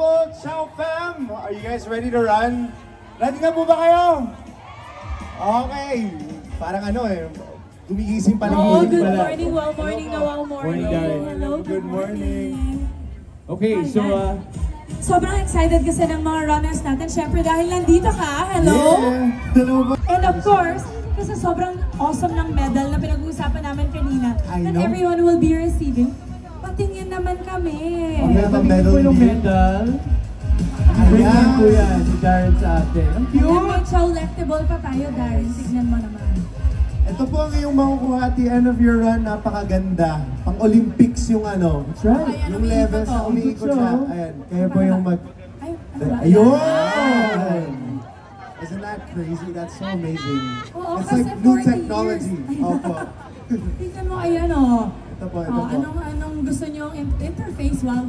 beautiful Chow Fam! Are you guys ready to run? Ready na po ba kayo? Okay. Parang ano eh, gumigising pa lang. Oh, good morning, wow morning na wow morning. Hello, good morning. Okay, so sobrang excited kasi ng mga runners natin. Siyempre dahil nandito ka, hello? Yeah. Hello ba? And of course, kasi sobrang awesome ng medal na pinag-uusapan namin kanina that everyone will be receiving. Patingin naman kami. Okay, patingin po yung medal. Ayan po yan, si Darren sa atin. Ang cute! Ayan, may chow-lectable pa tayo, Darren. Tignan mo naman. Ito po ang iyong makukuha at the end of your run. Napakaganda. Pang-Olympics yung ano. That's right. Ayan, Yung levels na umiikot siya. Ayan. Kaya po yung mag... Ayun! Isn't that crazy? That's so amazing. Oo, It's kasi like new 40 technology. years. Opo. Tignan mo, ayan o. Ito po, ito po. Anong gusto nyo interface? Wow.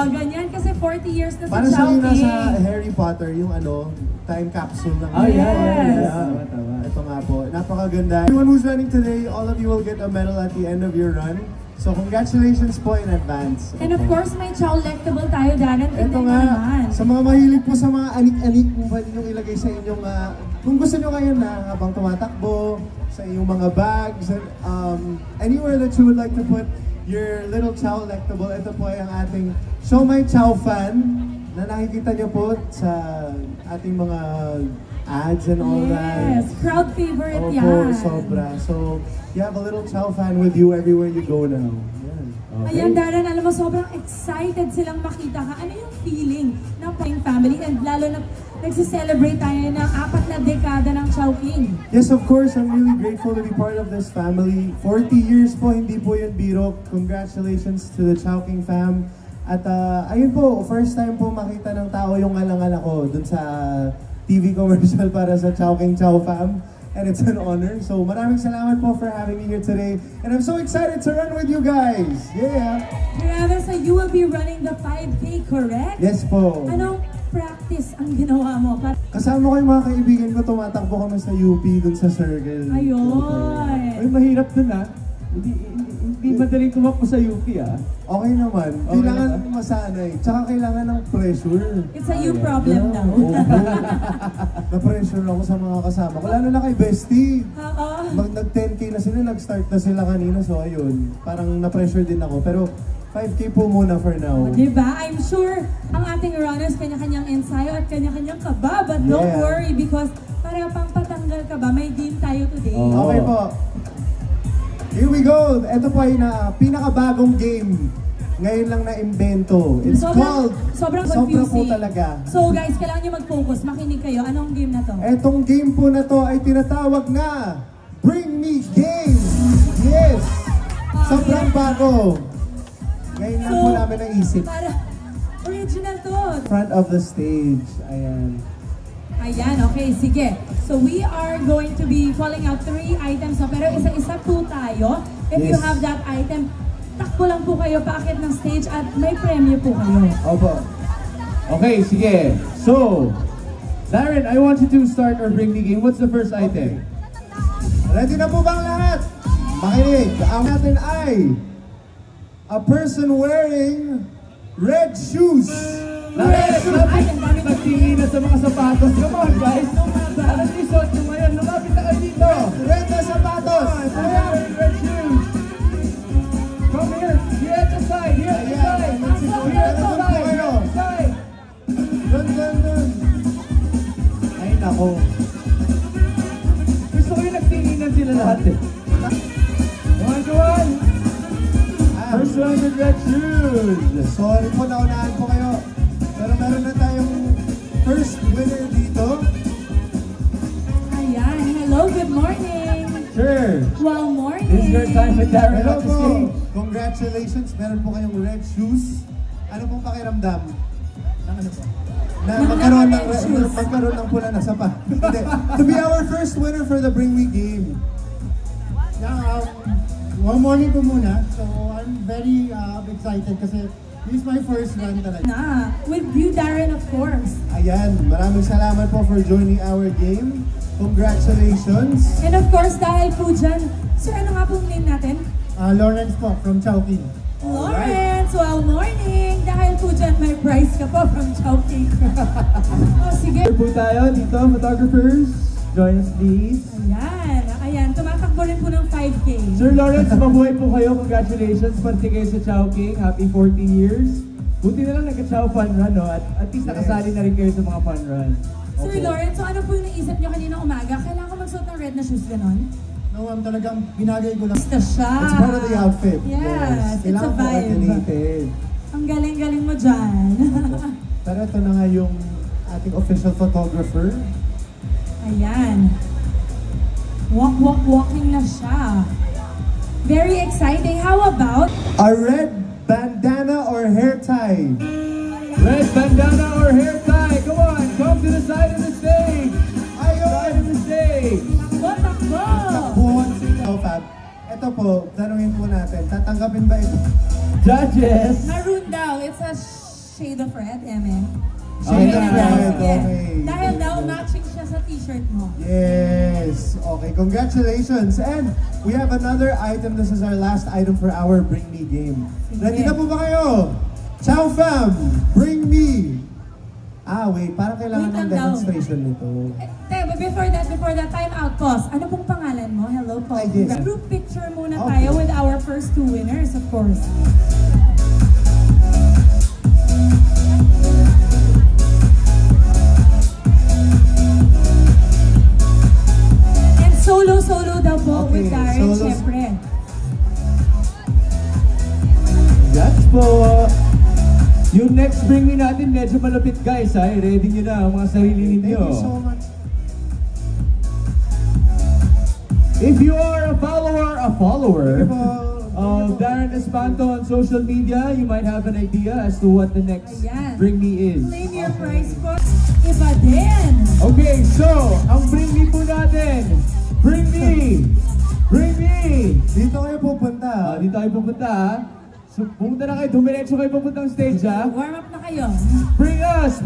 Ganyan kasi 40 years na Para si sa yung Chowking. nasa Harry Potter, yung ano, time capsule ng yes. Tama. Ito nga po, napakaganda. Everyone who's running today, all of you will get a medal at the end of your run. So congratulations po in advance. And of course, may chow-lectable tayo, Darren. Ito Tignan mo nga, naman. sa mga mahilig po sa mga anik-anik, kung pwede nyo ilagay sa inyong, kung gusto nyo ngayon na habang tumatakbo, sa inyong mga bags, anywhere that you would like to put your little chow-lectable, ito po ay ang ating Show My Chow Fan na nakikita nyo po sa ating mga ads and all that. Yes, crowd favorite Opo, yan. sobra. So, you have a little Chow Fan with you everywhere you go now. Yan. Okay. Ayan, Darren, alam mo, sobrang excited silang makita ka. Ano yung feeling ng Paying Family? And lalo na nagsiselebrate tayo ng 4 na dekada ng Chowking. Yes, of course. I'm really grateful to be part of this family. 40 years po, hindi po yun biro. Congratulations to the Chowking fam. At ayun po, first time po makita ng tao yung ngalangal ako dun sa TV commercial para sa Chowking Chow fam. And it's an honor. So maraming salamat po for having me here today. And I'm so excited to run with you guys. Yeah. Grabe, so you will be running the 5K, correct? Yes po. Anong practice ang ginawa mo? Kasama ko yung mga kaibigan ko, tumatakbo kami sa UP dun sa circle. Ayun. Ay, mahirap dun Hindi madaling tumakbo sa UP Okay naman. Kailangan masanay. Tsaka kailangan ng pressure. It's a you problem daw. Na-pressure ako sa mga kasama ko. Lalo na kay Bestie. Oo. Nag-10K na sila, nag-start na sila kanina. So ayun, parang na-pressure din ako. Pero 5K po muna for now. Diba? I'm sure ang ating runners kanya-kanyang ensayo at kanya-kanyang kaba. But don't worry because para pang patanggal ka ba, may game tayo today. Okay po. Here we go! Ito po ay pinakabagong game. Ngayon lang na-invento. It's called... Sobrang Sobra po confusing. talaga. So guys, kailangan nyo mag-focus. Makinig kayo. Anong game na to? Etong game po na to ay tinatawag na Bring Me Game! Yes! Sobrang bago. Ngayon lang po namin naisip. Para original to. Front of the stage. Ayan. Ayan, okay, sige. So we are going to be calling out 3 items. So, pero isa-isa po tayo. If you have that item, takbo lang po kayo paakit ng stage at may premyo po kayo. Opo. Okay, sige. So, Darren, I want you to start our Bring Me game. What's the first item? Ready na po bang lahat? Makinig. Ang natin ay a person wearing red shoes. Lapit magtingin na sa mga sapatos. Come on, guys. Alas resort nyo ngayon. Lumapit na kayo dito. Red na sapatos. Ayan, red shoes. Come here. Here at the side. Here at the side. Here at the side. Dun. Ay, nako. Gusto ko yung nagtinginan sila lahat eh. One to one. First one with red shoes. Sorry po, naunahan po kayo. Pero meron na tayong first winner dito. Ayan, hello, good morning. Sure. Wow, morning. This is your time with Darren Hello at the po. stage. Congratulations. Meron po kayong red shoes. Ano pong pakiramdam? Ano po? Na magkaroon ng pula na sapa. Hindi. To be our first winner for the Bring Me game. Yeah, one morning po muna. So I'm very excited kasi this is my first run talaga. With you, Darren, of course. Ayan, maraming salamat po for joining our game. Congratulations. And of course, dahil po dyan, sir, ano nga pong name natin? Lawrence po from Chowking. Lawrence, well, morning. dahil po dyan may prize ka po from Chowking. Oh, sige. Here po tayo dito, photographers. Join us please. Ayan. Tumatakbo rin po ng 5K. Sir Lawrence, mabuhay po kayo. Congratulations. Parte kayo sa Chowking. Happy 40 years. Buti na lang nagka-Chow Fun Run, no? At least nakasali na rin kayo sa mga fun run. Sir Lawrence, so ano po yung naisip nyo kanina umaga? Kailangan ko magsuot ng red na shoes, ganon? No, talagang binagay ko lang. Basta siya. It's part of the outfit. Yes, it's a Kailangan vibe. coordinated. Ang galing-galing mo dyan. Pero ito na nga yung ating official photographer. Ayan. Walking na siya. Very exciting. How about A red bandana or hair tie? Red bandana or hair tie. Come on, come to the side of the stage. Side of the stage. takbo? Takbuhan si Fab. Ito po, tanungin po natin, tatanggapin ba ito? Judges. Maroon daw. It's a shade of red, Eme. Shade of red, Sige. okay. Dahil daw matching siya sa t-shirt mo. Yes! Okay, congratulations! And we have another item. This is our last item for our Bring Me game. Sige. Ready na po ba kayo? Chow Fam! Bring Me! Wait, parang kailangan Wait ng lang daw. demonstration nito. But before that, time out, pause. Ano pong pangalan mo? Hello po. Yes. Group picture muna Okay. tayo with our first 2 winners, of course. And solo daw po with Okay, Darren, solo. syempre. That's po. Yung next Bring Me natin, medyo malapit guys. Ready nyo na ang mga sarili ninyo. Thank you so much. If you are a follower Thank you po. of Darren Espanto on social media, you might have an idea as to what the next Ayan. Bring Me is. Claim your prize po. Iba din. Okay, so, ang Bring Me po natin, Bring Me! Bring Me! Dito kayo pupunta. Dito tayo pupunta ha. So, pumunta na kayo, dumiretso kayo pupuntang stage ha. Warm up na kayo. Bring us!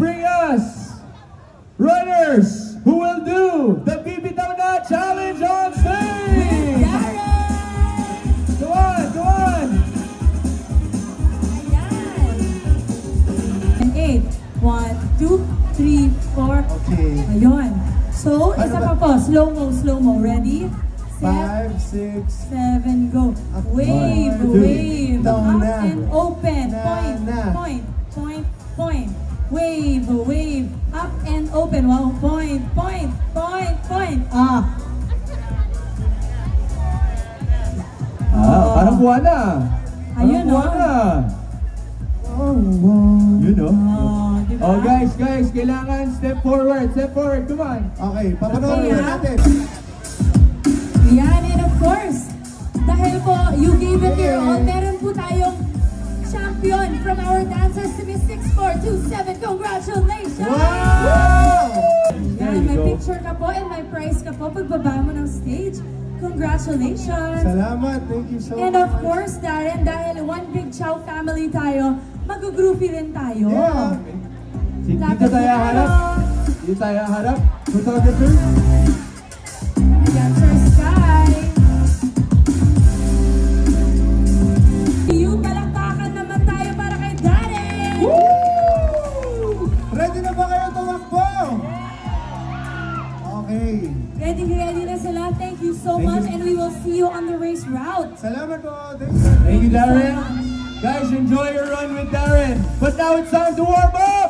Runners who will do the Bibitaw Na Challenge on stage! Darren! Go on! Ayan. And 8. 1, 2, 3, 4. Okay. Ayun. So, Ano isa ba? pa po. Slow mo. Ready? Set, 5, 6, 7, go. Up. Wave, 1, 2, wave. down Up na. and open. Na. Point. Wave. Up and open. Wow. Point. Parang buwan na. Ayun, Parang buwan na. You know? Diba? Oh guys, kailangan step forward, come on. Okay, papanoorin Okay, po ha? natin. Yan, and of course, dahil po, you gave it your all, meron po tayong champion from our dancers to Miss 6427. Congratulations! Wow! There Yan, you may go. picture ka po and may prize ka po pagbaba mo ng stage. Congratulations! Salamat, thank you so And much. of course, Darren, dahil one big Chow family tayo, mag-groupie rin tayo. Yeah. Dito tayo harap. Photographer. Ayan, Sir Sky. Yung palakpakan naman tayo para kay Darren. Ready na ba kayo tumakbo? Okay. Ready na sila. Thank you so much and we will see you on the race route. Salamat po. Thank you, Darren. Guys, enjoy your run with Darren. But now it's time to warm up!